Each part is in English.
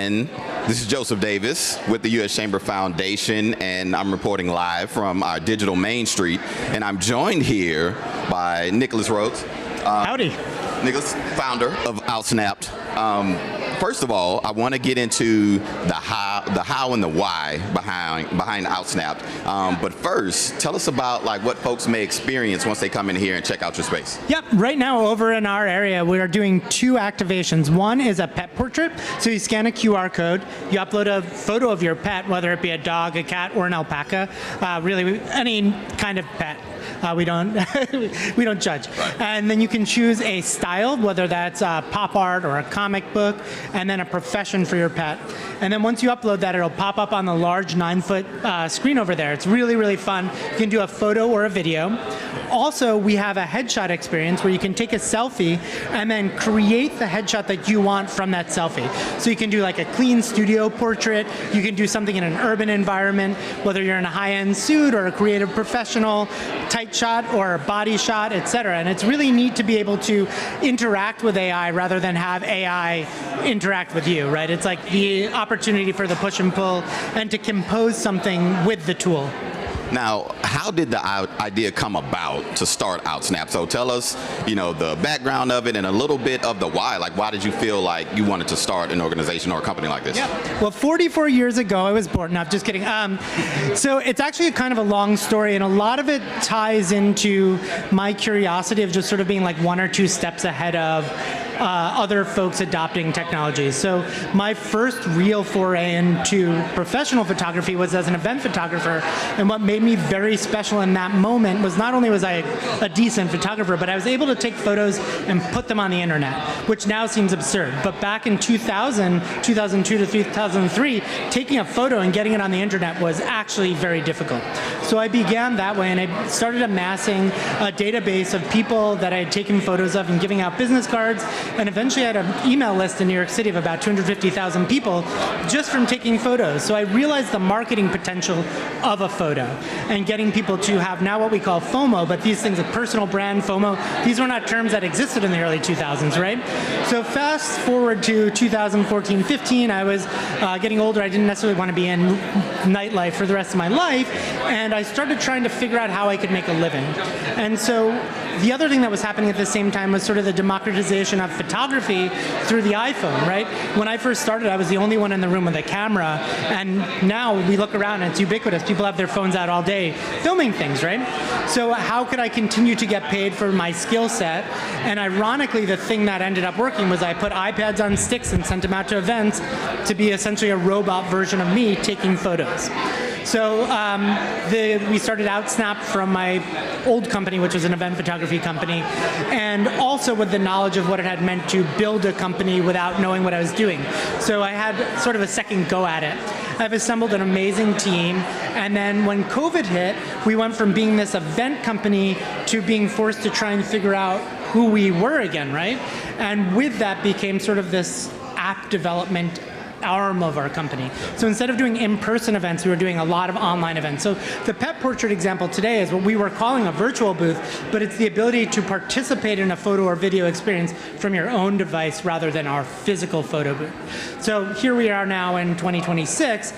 And this is Joseph Davis with the U.S. Chamber Foundation, and I'm reporting live from our digital Main Street. And I'm joined here by Nicholas Rhodes. Howdy. Nicholas, founder of Outsnapped. First of all, I want to get into the how and the why behind Outsnapped. But first, tell us about what folks may experience once they come in here and check out your space. Yep, right now over in our area, we are doing two activations. One is a pet portrait. So you scan a QR code, you upload a photo of your pet, whether it be a dog, a cat, or an alpaca, really any kind of pet. We don't judge. Right. And then you can choose a style, whether that's pop art or a comic book, and then a profession for your pet. And then once you upload that, it'll pop up on the large 9-foot screen over there. It's really, really fun. You can do a photo or a video. Also, we have a headshot experience where you can take a selfie and then create the headshot that you want from that selfie. So you can do like a clean studio portrait. You can do something in an urban environment, whether you're in a high-end suit or a creative professional, tight shot or a body shot, etc. And it's really neat to be able to interact with AI rather than have AI interact with you, right? It's like the opportunity for the push and pull and to compose something with the tool. Now, how did the idea come about to start Outsnapped? So tell us, the background of it and a little bit of the why. Like, why did you feel like you wanted to start an organization or a company like this? Yeah. Well, 44 years ago, I was born. No, I'm just kidding. So it's actually kind of a long story, and a lot of it ties into my curiosity of just sort of being like one or two steps ahead of other folks adopting technology. So my first real foray into professional photography was as an event photographer, and what made me very special in that moment was not only was I a decent photographer, but I was able to take photos and put them on the internet, which now seems absurd. But back in 2000, 2002 to 2003, taking a photo and getting it on the internet was actually very difficult. So I began that way, and I started amassing a database of people that I had taken photos of and giving out business cards. And eventually I had an email list in New York City of about 250,000 people just from taking photos. So I realized the marketing potential of a photo and getting people to have now what we call FOMO, but these things, a personal brand FOMO, these were not terms that existed in the early 2000s, right? So fast forward to 2014, 15, I was getting older. I didn't necessarily want to be in nightlife for the rest of my life, and I started trying to figure out how I could make a living. And so the other thing that was happening at the same time was sort of the democratization of photography through the iPhone, right? When I first started, I was the only one in the room with a camera, and now we look around and it's ubiquitous. People have their phones out all day filming things, right? So how could I continue to get paid for my skill set? And ironically, the thing that ended up working was I put iPads on sticks and sent them out to events to be essentially a robot version of me taking photos. So we started Outsnapped from my old company, which was an event photography company, and also with the knowledge of what it had meant to build a company without knowing what I was doing. So I had sort of a second go at it. I've assembled an amazing team, and then when COVID hit, we went from being this event company to being forced to try and figure out who we were again, right? And with that became sort of this app development arm of our company. So instead of doing in-person events, we were doing a lot of online events. So the pet portrait example today is what we were calling a virtual booth, but it's the ability to participate in a photo or video experience from your own device rather than our physical photo booth. So here we are now in 2026,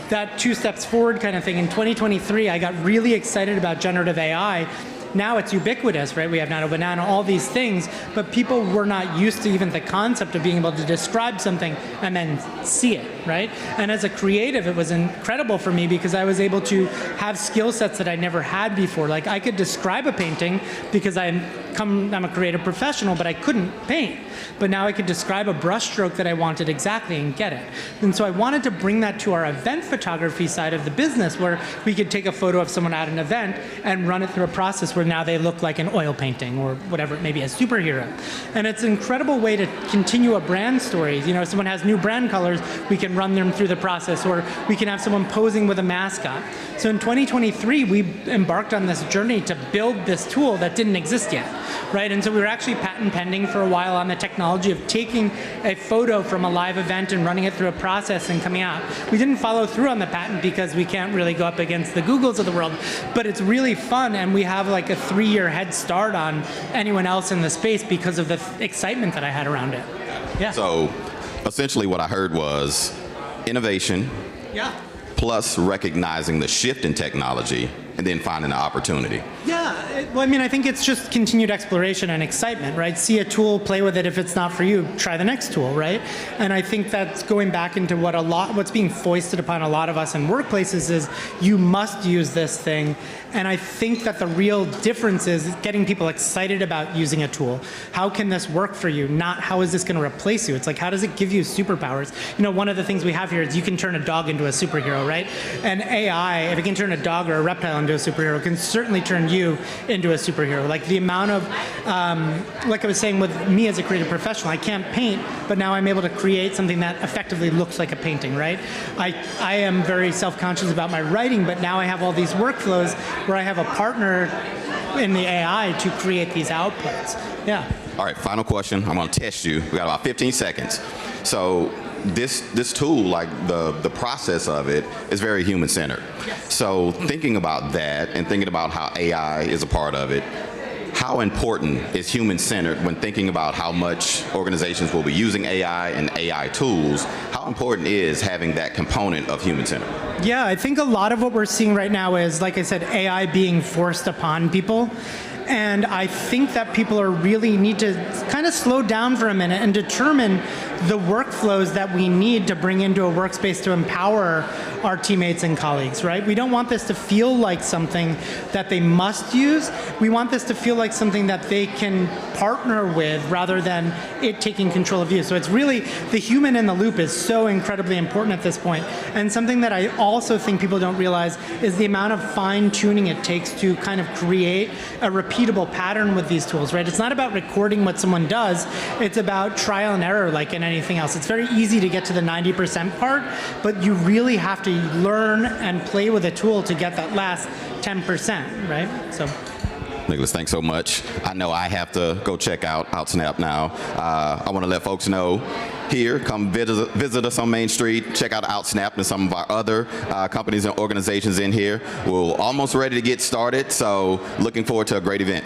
that two steps forward kind of thing. In 2023, I got really excited about generative AI. Now it's ubiquitous, right? We have Nano Banana, all these things, but people were not used to even the concept of being able to describe something and then see it, right? And as a creative, it was incredible for me because I was able to have skill sets that I never had before. Like I could describe a painting because I'm a creative professional, but I couldn't paint. But now I could describe a brushstroke that I wanted exactly and get it. And so I wanted to bring that to our event photography side of the business where we could take a photo of someone at an event and run it through a process where now they look like an oil painting or whatever it may be, a superhero. And it's an incredible way to continue a brand story. If someone has new brand colors, we can run them through the process, or we can have someone posing with a mascot. So in 2023, we embarked on this journey to build this tool that didn't exist yet, right? And so we were actually patent pending for a while on the technology of taking a photo from a live event and running it through a process and coming out. We didn't follow through on the patent because we can't really go up against the Googles of the world, but it's really fun, and we have like a 3-year head start on anyone else in the space because of the excitement that I had around it. Yeah. So essentially what I heard was innovation Yeah. plus recognizing the shift in technology and then finding the opportunity. Yeah, well, I mean, I think it's just continued exploration and excitement, right? See a tool, play with it. If it's not for you, try the next tool, right? And I think that's going back into what's being foisted upon a lot of us in workplaces is you must use this thing. And I think that the real difference is getting people excited about using a tool. How can this work for you? Not how is this going to replace you? It's like, how does it give you superpowers? You know, one of the things we have here is you can turn a dog into a superhero, right? And AI, if it can turn a dog or a reptile into a superhero, can certainly turn you into a superhero. Like the amount of, like I was saying with me as a creative professional, I can't paint, but now I'm able to create something that effectively looks like a painting, right? I am very self-conscious about my writing, but now I have all these workflows where I have a partner in the AI to create these outputs. Yeah. All right, final question. I'm going to test you. We got about 15 seconds. So this tool, like the process of it, is very human-centered. Yes. So thinking about that and thinking about how AI is a part of it, how important is human-centered when thinking about how much organizations will be using AI and AI tools? How important is having that component of human-centered? Yeah, I think a lot of what we're seeing right now is, like I said, AI being forced upon people. And I think that people really need to kind of slow down for a minute and determine the workflows that we need to bring into a workspace to empower our teammates and colleagues, right? We don't want this to feel like something that they must use. We want this to feel like something that they can partner with rather than it taking control of you. So it's really, the human in the loop is so incredibly important at this point. And something that I also think people don't realize is the amount of fine tuning it takes to kind of create a repeatable pattern with these tools, right? It's not about recording what someone does, it's about trial and error like in anything else. It's very easy to get to the 90% part, but you really have to learn and play with a tool to get that last 10%, right? So. Nicholas, thanks so much. I know I have to go check out Outsnapped now. I want to let folks know here, come visit us on Main Street, check out Outsnapped and some of our other companies and organizations in here. We're almost ready to get started, so looking forward to a great event.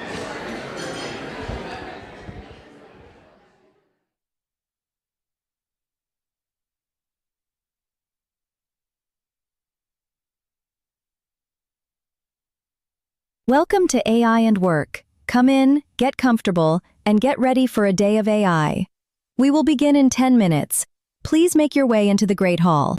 Welcome to AI+Work. Come in, get comfortable, and get ready for a day of AI. We will begin in 10 minutes. Please make your way into the Great Hall.